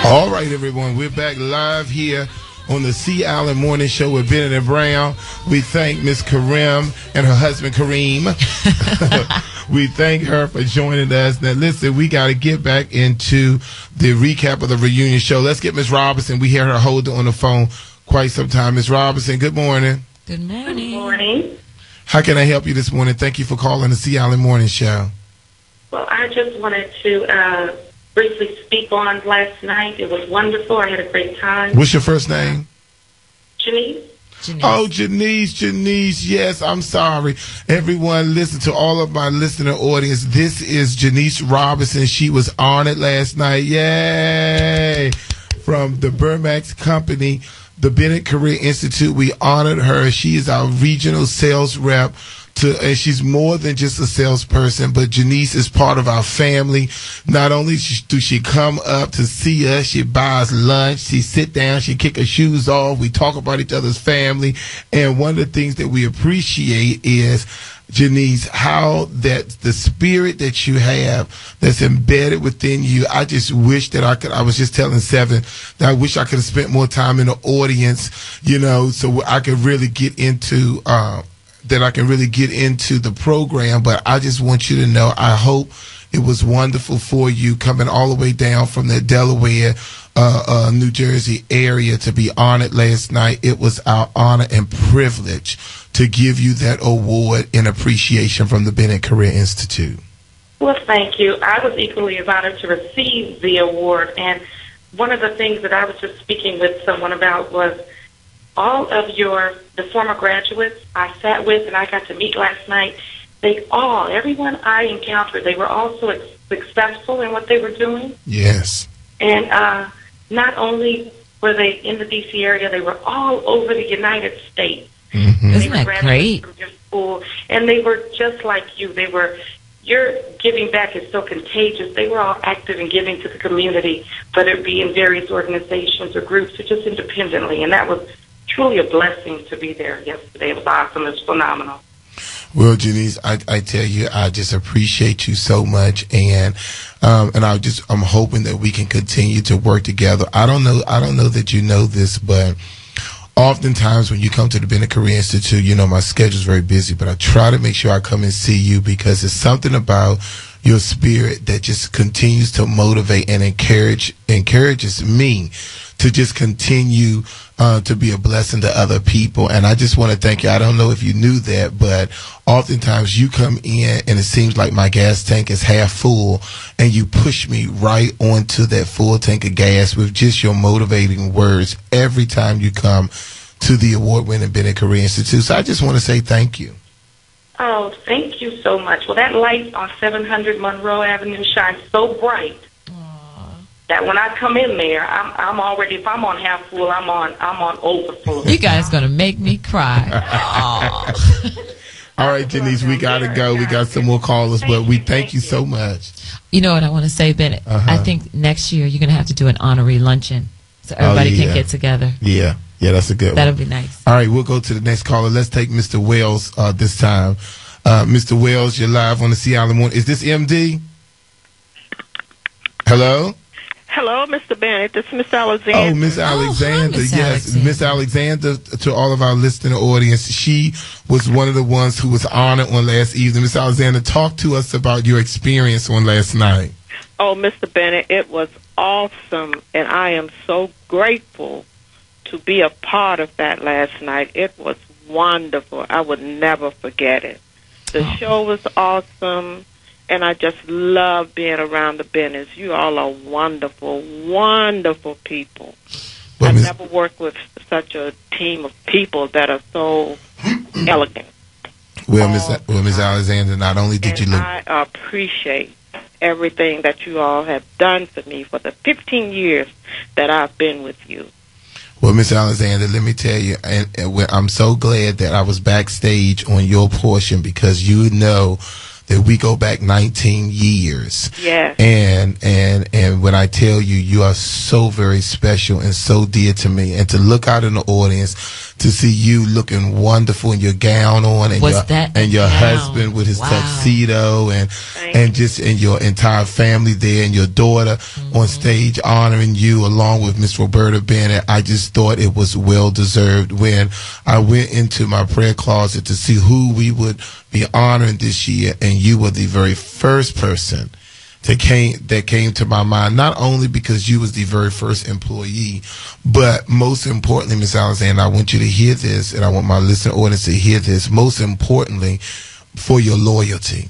All right, everyone, we're back live here on the C. Allen Morning Show with Bennett and Brown. We thank Miss Karim and her husband Karim. We thank her for joining us. Now, listen, we got to get back into the recap of the reunion show. Let's get Miss Robinson. We hear her hold on the phone quite some time. Miss Robinson, good morning. Good morning. Good morning. How can I help you this morning? Thank you for calling the C. Allen Morning Show. Well, I just wanted to briefly speak on last night. It was wonderful. I had a great time. What's your first name? Janice. Oh, Janice, yes, I'm sorry. Everyone, listen to all of my listener audience. This is Janice Robinson. She was honored last night. Yay! From the Burmax Company, the Bennett Career Institute. We honored her. She is our regional sales rep. And she's more than just a salesperson, but Janice is part of our family. Not only do she come up to see us, she buys lunch, she sit down, she kick her shoes off, we talk about each other's family. And one of the things that we appreciate is, Janice, how that the spirit that you have that's embedded within you. I just wish that I was just telling Seven that I wish I could have spent more time in the audience, so I could really get into the program. But I just want you to know, I hope it was wonderful for you coming all the way down from the Delaware, New Jersey area to be honored last night. It was our honor and privilege to give you that award in appreciation from the Bennett Career Institute. Well, thank you. I was equally as honored to receive the award. And one of the things that I was just speaking with someone about was all of the former graduates I sat with and I got to meet last night. Everyone I encountered, they were all so successful in what they were doing. Yes. And not only were they in the D.C. area, they were all over the United States. Mm-hmm. Isn't that great? From your school, and they were just like you. Your giving back is so contagious. They were all active in giving to the community, whether it be in various organizations or groups or just independently. And that was truly a blessing to be there yesterday. It was awesome. It was phenomenal. Well, Janice, I tell you, I just appreciate you so much, and I'm hoping that we can continue to work together. I don't know that you know this, but oftentimes when you come to the Bennett Career Institute, my schedule's very busy, but I try to make sure I come and see you because there's something about your spirit that just continues to motivate and encourages me to just continue to be a blessing to other people. And I just want to thank you. I don't know if you knew that, but oftentimes you come in and it seems like my gas tank is half full and you push me right onto that full tank of gas with just your motivating words every time you come to the award-winning Bennett Career Institute. So I just want to say thank you. Oh, thank you so much. Well, that light on 700 Monroe Avenue shines so bright that when I come in there, I'm already, if I'm on half full, I'm on overfull. You guys gonna make me cry. All right, Janice, we gotta go. We got some more callers, but we thank you so much. You know what I want to say, Bennett? I think next year you're gonna have to do an honorary luncheon so everybody can get together. Yeah, that's a good one. That'll be nice. All right, we'll go to the next caller. Let's take Mr. Wells this time. Mr. Wells, you're live on the C. Allen Morning. Is this MD? Hello? Hello, Mr. Bennett. This is Miss Alexander. Oh, Miss Alexander. Yes, Miss Alexander, to all of our listening audience, she was one of the ones who was honored on last evening. Miss Alexander, talk to us about your experience on last night. Oh, Mr. Bennett, it was awesome, and I am so grateful to be a part of that last night. It was wonderful. I would never forget it. The show was awesome. And I just love being around the Bennetts. You all are wonderful, wonderful people. Well, I've never worked with such a team of people that are so elegant. Well, Miss Alexander, not only did you look... I appreciate everything that you all have done for me for the 15 years that I've been with you. Well, Miss Alexander, let me tell you, and I'm so glad that I was backstage on your portion because you know that we go back 19 years. Yeah. And when I tell you, you are so very special and so dear to me. And to look out in the audience, to see you looking wonderful in your gown on, and your husband with his tuxedo, and just in your entire family there, and your daughter on stage honoring you along with Miss Roberta Bennett. I just thought it was well deserved. When I went into my prayer closet to see who we would be honoring this year, and you were the very first person that came to my mind, not only because you was the very first employee, but most importantly, Miss Alexander, I want you to hear this, and I want my listener audience to hear this, most importantly, for your loyalty.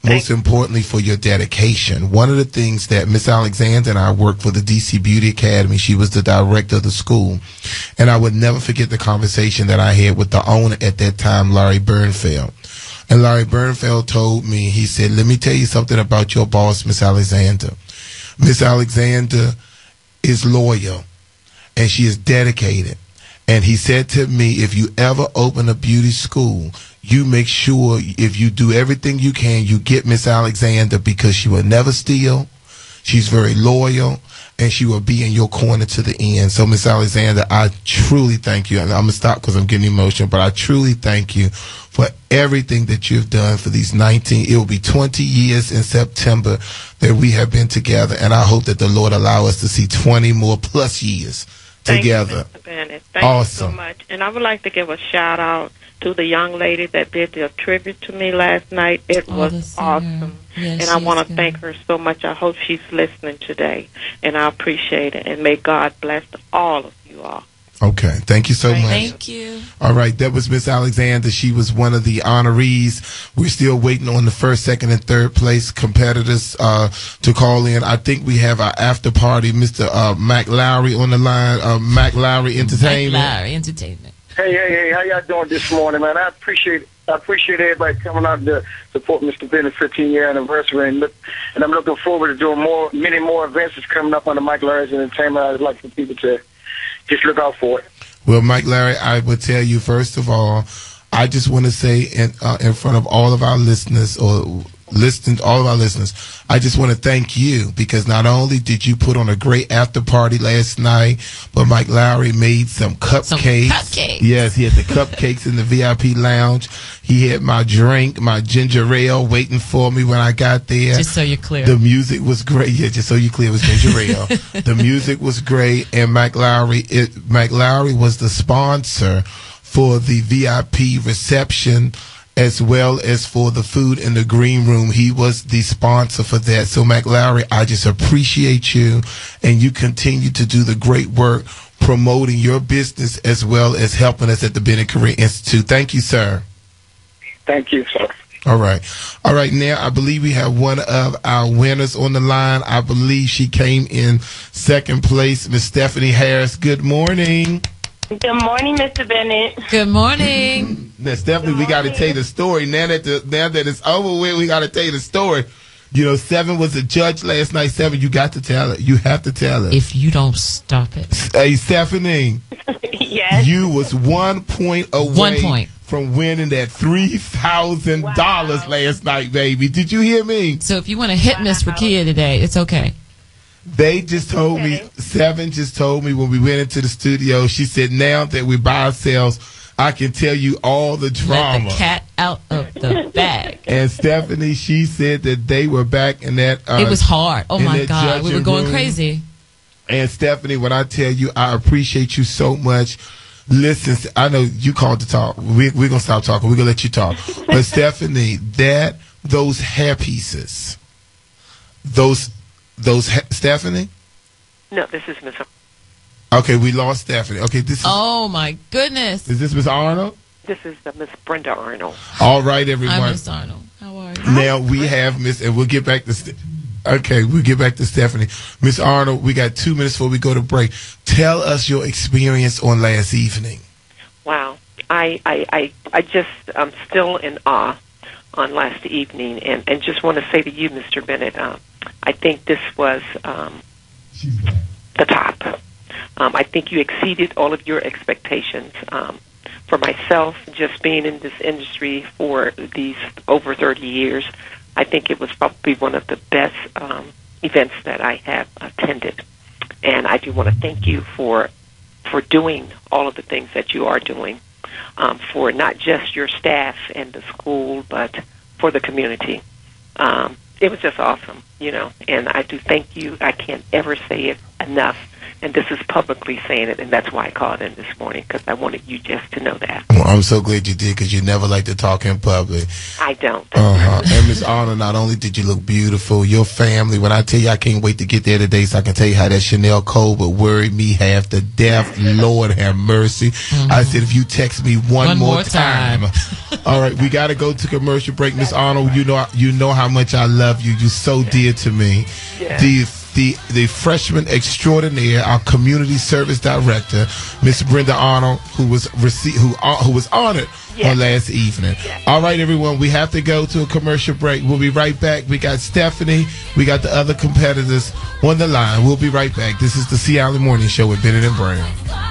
Most importantly, for your dedication. One of the things that Miss Alexander and I worked for the DC Beauty Academy. She was the director of the school. And I would never forget the conversation that I had with the owner at that time, Larry Bernfeld. And Larry Bernfeld told me, he said, let me tell you something about your boss, Miss Alexander. Miss Alexander is loyal, and she is dedicated. And he said to me, if you ever open a beauty school, you make sure, if you do everything you can, you get Miss Alexander, because she will never steal. She's very loyal, and she will be in your corner to the end. So, Miss Alexander, I truly thank you. And I'm going to stop because I'm getting emotional, but I truly thank you for everything that you've done for these it will be 20 years in September that we have been together. And I hope that the Lord allow us to see 20 more plus years together. Thank you, Mr. Bennett. Thank you so much. And I would like to give a shout out to the young lady that did the tribute to me last night. It was awesome. Yes, and I want to thank her so much. I hope she's listening today, and I appreciate it. And may God bless all of you all. Okay. Thank you so much. Thank you. All right. That was Miss Alexander. She was one of the honorees. We're still waiting on the first, second, and third place competitors to call in. I think we have our after party, Mr. Mac Lowry on the line. Mac Lowry Entertainment. Mac Lowry Entertainment. Hey, how y'all doing this morning, man? I appreciate everybody coming out to support Mr. Bennett's 15-year anniversary, and I'm looking forward to doing many more events that's coming up on the Mike Larry's Entertainment. I'd like for people to just look out for it. Well, Mike Larry, I would tell you, first of all, I just want to say in front of all of our listeners, I just want to thank you, because not only did you put on a great after party last night, but Mike Lowry made some cupcakes. Yes, he had the cupcakes in the VIP lounge. He had my drink, my ginger ale, waiting for me when I got there. Just so you're clear. The music was great. Yeah, just so you're clear, it was ginger ale. The music was great, and Mike Lowry was the sponsor for the VIP reception, as well as for the food in the green room. He was the sponsor for that. So, Mac Lowry, I just appreciate you, and you continue to do the great work promoting your business as well as helping us at the Bennett Career Institute. Thank you, sir. Thank you, sir. All right. Now, I believe we have one of our winners on the line. I believe she came in second place, Miss Stephanie Harris. Good morning. Good morning, Mr. Bennett. Good morning. Now, Stephanie, we got to tell you the story. Now that it's over with, we got to tell you the story. You know, Seven was a judge last night. Seven, you got to tell it. You have to tell it. If you don't stop it. Hey, Stephanie. Yes. You was 1 point away from winning that $3,000 last night, baby. Did you hear me? So if you want to hit Miss Rakia today, it's okay. They just told me, Seven just told me when we went into the studio, she said, now that we're by ourselves, I can tell you all the drama. Let the cat out of the bag. And Stephanie, she said that they were back in that. It was hard. Oh, my God. We were going crazy. And Stephanie, when I tell you, I appreciate you so much. Listen, I know you called to talk. We're going to stop talking. We're going to let you talk. But Stephanie, those hair pieces, Stephanie? No, this is Miss. Okay, we lost Stephanie. Okay, this is. Oh my goodness! Is this Miss Arnold? This is Miss Brenda Arnold. All right, everyone. I'm Miss Arnold. How are you? Now we have Miss, and we'll get back to. Okay, we'll get back to Stephanie. Miss Arnold, we got 2 minutes before we go to break. Tell us your experience on last evening. Wow, I just I'm still in awe on last evening, and just want to say to you, Mr. Bennett, I think this was the top. I think you exceeded all of your expectations. For myself, just being in this industry for these over 30 years, I think it was probably one of the best events that I have attended. And I do want to thank you for for doing all of the things that you are doing for not just your staff and the school, but for the community. It was just awesome, and I do thank you. I can't ever say it enough, and this is publicly saying it, and that's why I called in this morning, because I wanted you just to know that. Well, I'm so glad you did, because you never like to talk in public. I don't. And Miss Arnold, not only did you look beautiful, your family, when I tell you I can't wait to get there today so I can tell you how that Chanel coat would worry me half to death. Lord have mercy. I said, if you text me one more time. All right, we got to go to commercial break. Miss Arnold, you know how much I love you. You're so dear to me. Yeah. The freshman extraordinaire, our community service director, Miss Brenda Arnold, who was honored on last evening. Yeah. All right, everyone, we have to go to a commercial break. We'll be right back. We got Stephanie, we got the other competitors on the line. We'll be right back. This is the Sea Island Morning Show with Bennett and Brown.